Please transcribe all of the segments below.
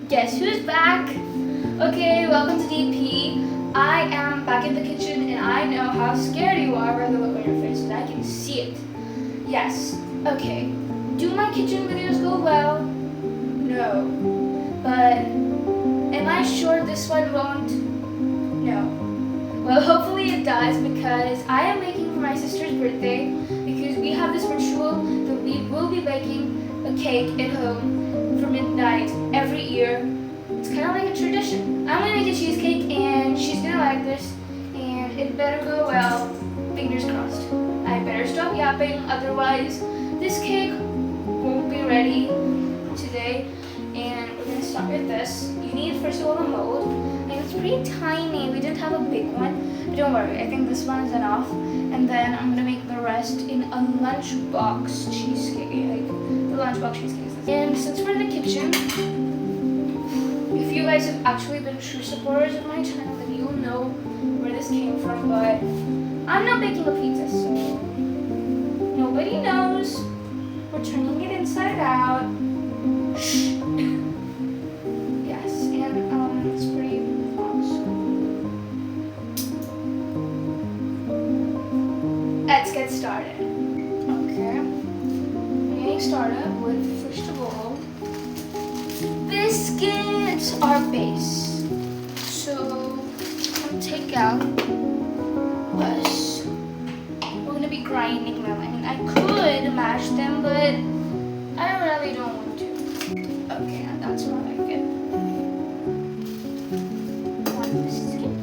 Guess who's back? Okay, welcome to DP. I am back in the kitchen and I know how scared you are by the look on your face and I can see it. Yes, okay. Do my kitchen videos go well? No. But am I sure this one won't? No. Well, hopefully it does because I am making for my sister's birthday because we have this ritual that we will be baking a cake at home for midnight every year. It's kind of like a tradition. I'm gonna make a cheesecake and she's gonna like this and it better go well. Fingers crossed. I better stop yapping, otherwise this cake won't be ready today. And we're gonna start with this. You need first of all a mold, and it's pretty tiny. We didn't have a big one, but don't worry. I think this one is enough. And then I'm gonna make the rest in a lunchbox cheesecake, like the lunchbox cheesecake. And since we're in the kitchen, if you guys have actually been true supporters of my channel, then you'll know where this came from. But I'm not baking a pizza, so nobody knows. We're turning it inside out. Yes, and it's pretty awesome. Let's get started. Okay, getting started with first of all, biscuits are base. So I'm gonna take out this. We're gonna be grinding them. I mean, I could mash them, but I really don't want to. Okay, and that's what I get. One biscuit.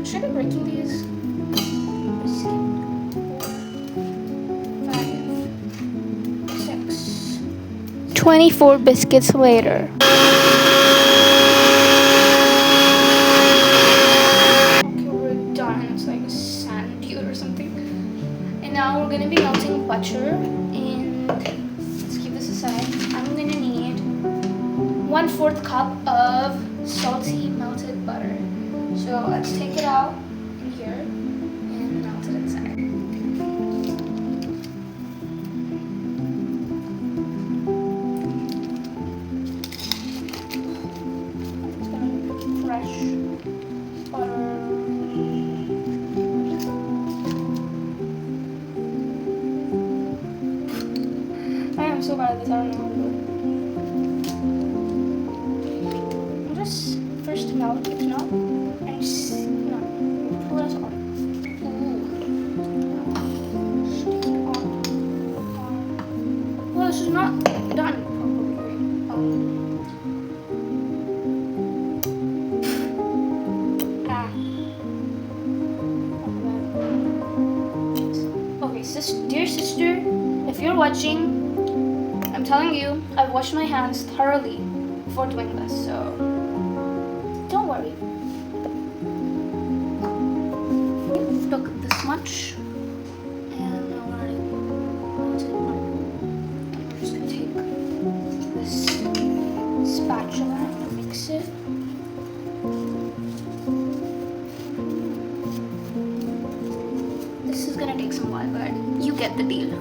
Should I be breaking these? Biscuit. 5, 6. 24 biscuits later. Okay, we're done. It's like a sand dune or something. And now we're gonna be melting butter. And let's keep this aside. I'm gonna need 1/4 cup of salty melted butter. So let's take it out in here and melt it inside. It's gonna be fresh butter. I am so bad at this, I don't know how to do it. I'll just first melt it, no? And just, no, pull it off. Stick it on. Well, this is not done properly. Okay, dear sister, if you're watching, I'm telling you, I've washed my hands thoroughly before doing this, so don't worry. Look, this much, and now we're already melted one. And we're just gonna take this spatula and mix it. This is gonna take some while, but you get the deal.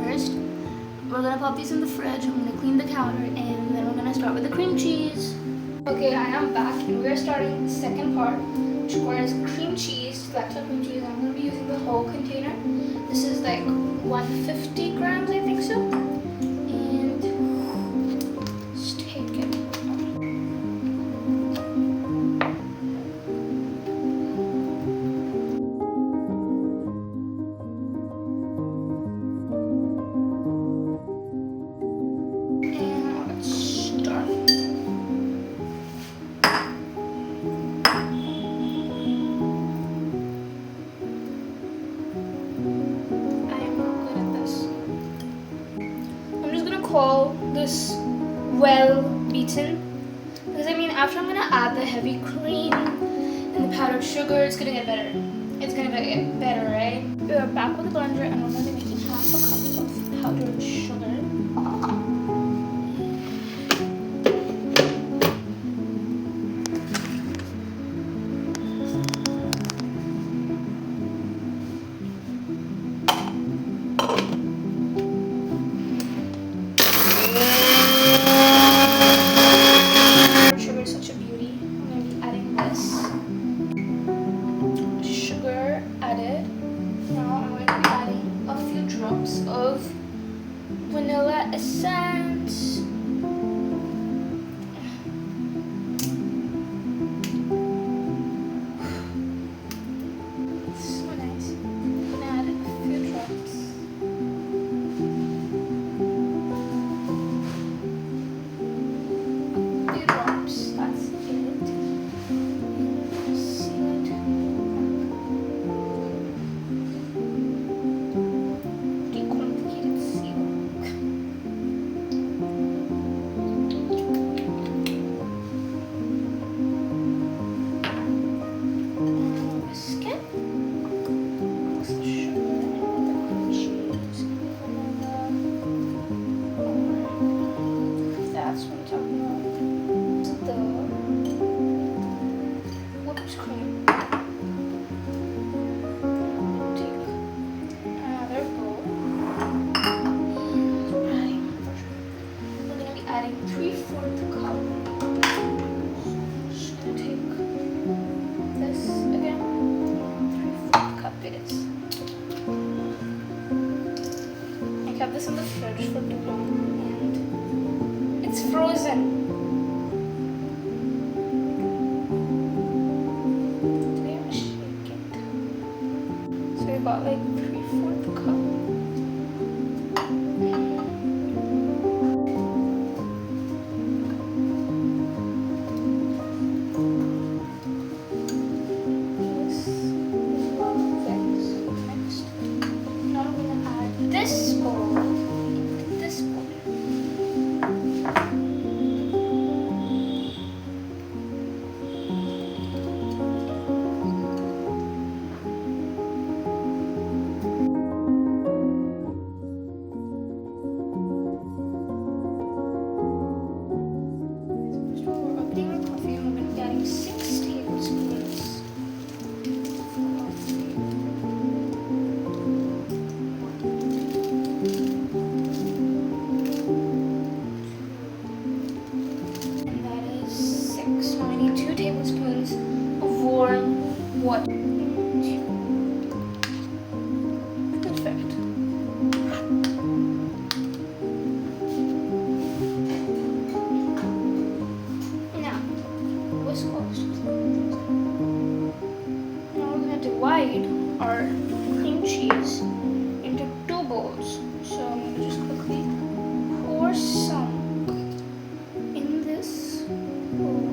First, we're gonna pop these in the fridge. I'm gonna clean the counter and then we're gonna start with the cream cheese. Okay, I am back and we're starting the second part, which requires cream cheese, lactose cream cheese. I'm gonna be using the whole container. This is like 150 grams, I think so. And just take it. call this well beaten, because I mean after I'm gonna add the heavy cream and the powdered sugar, it's gonna get better. It's gonna get better, right? We are back with the blender and we're gonna be making half a cup of powdered sugar. Sugar is such a beauty. I'm gonna be adding this. Sugar added. Now I'm going to be adding a few drops of vanilla essence. So nice. And add a few drops. Few drops. That's it. Seal it. Complicated seal. Whisk it. Mix the sugar and the cream cheese and the vanilla. That's what I'm talking about. The whipped cream. Take another bowl. We're gonna be adding 3/4 cup. Just gonna take this again. 3/4 cup it is. I kept this in the fridge for too long and it's frozen. Today I'm gonna shake it. So we got like 3/4 cup. This is well mixed. Now I'm gonna add this bowl into this bowl. First of all, we're opening our coffee and we're gonna be adding 6 tablespoons of coffee. And that is 6. Now I need 2 tablespoons of warm water. Perfect. Now, whisk close. Now we're going to divide our cream cheese into 2 bowls. So I'm going to just quickly pour some in this bowl.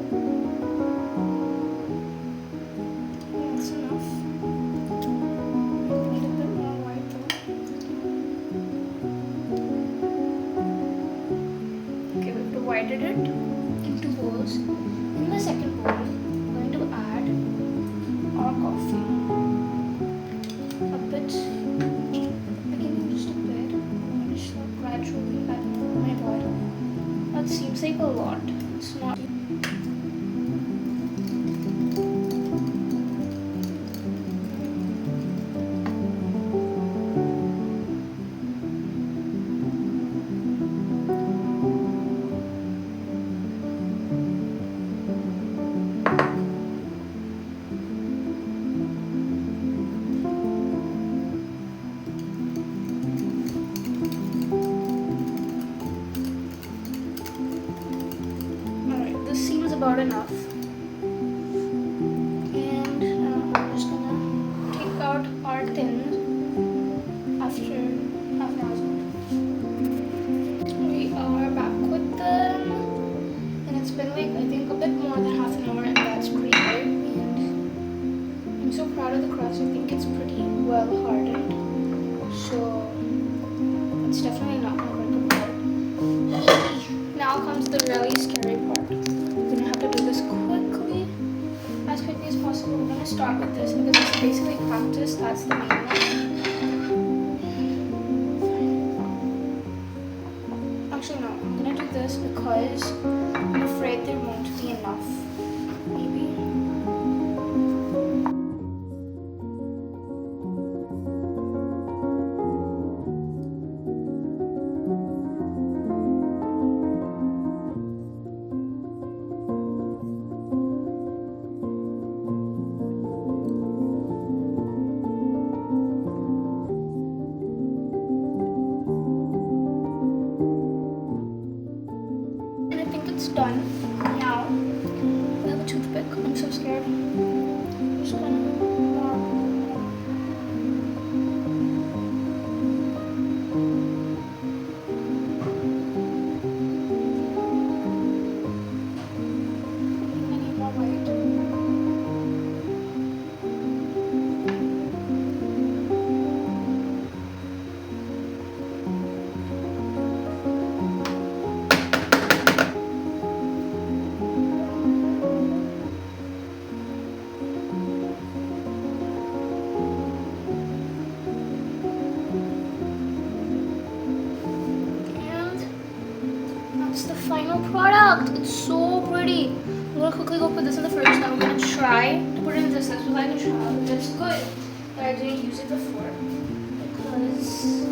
That's enough. I need a bit more white though. Okay, we've divided it into bowls. In the second bowl, we're going to add our coffee. A bit, beginning just a bit. I'm going to just gradually add more. Oh my god, that seems like a lot. It's not. Alright, this seems about enough. And I'm just gonna take out our tins after half an hour's We are back with them. And it's been like, I think, a bit more than half an hour, and that's pretty good. And I'm so proud of the crust. I think it's pretty well hardened. So it's definitely not going to break apart. this. That's the main one. Actually, no. I'm gonna do this because I'm afraid there won't be enough. Maybe. It's done. Now, I have a toothpick. I'm so scared. I'm just gonna I need more white. That's the final product. It's so pretty. I'm gonna quickly go put this in the fridge. Now I'm gonna try to put it in this. This was like a trial, but it's good that I didn't use it before because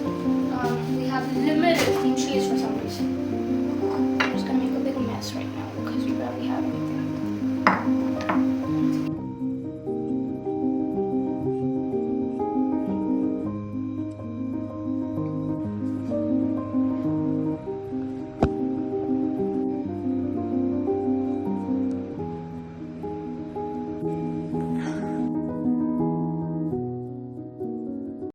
we have limited cream cheese for some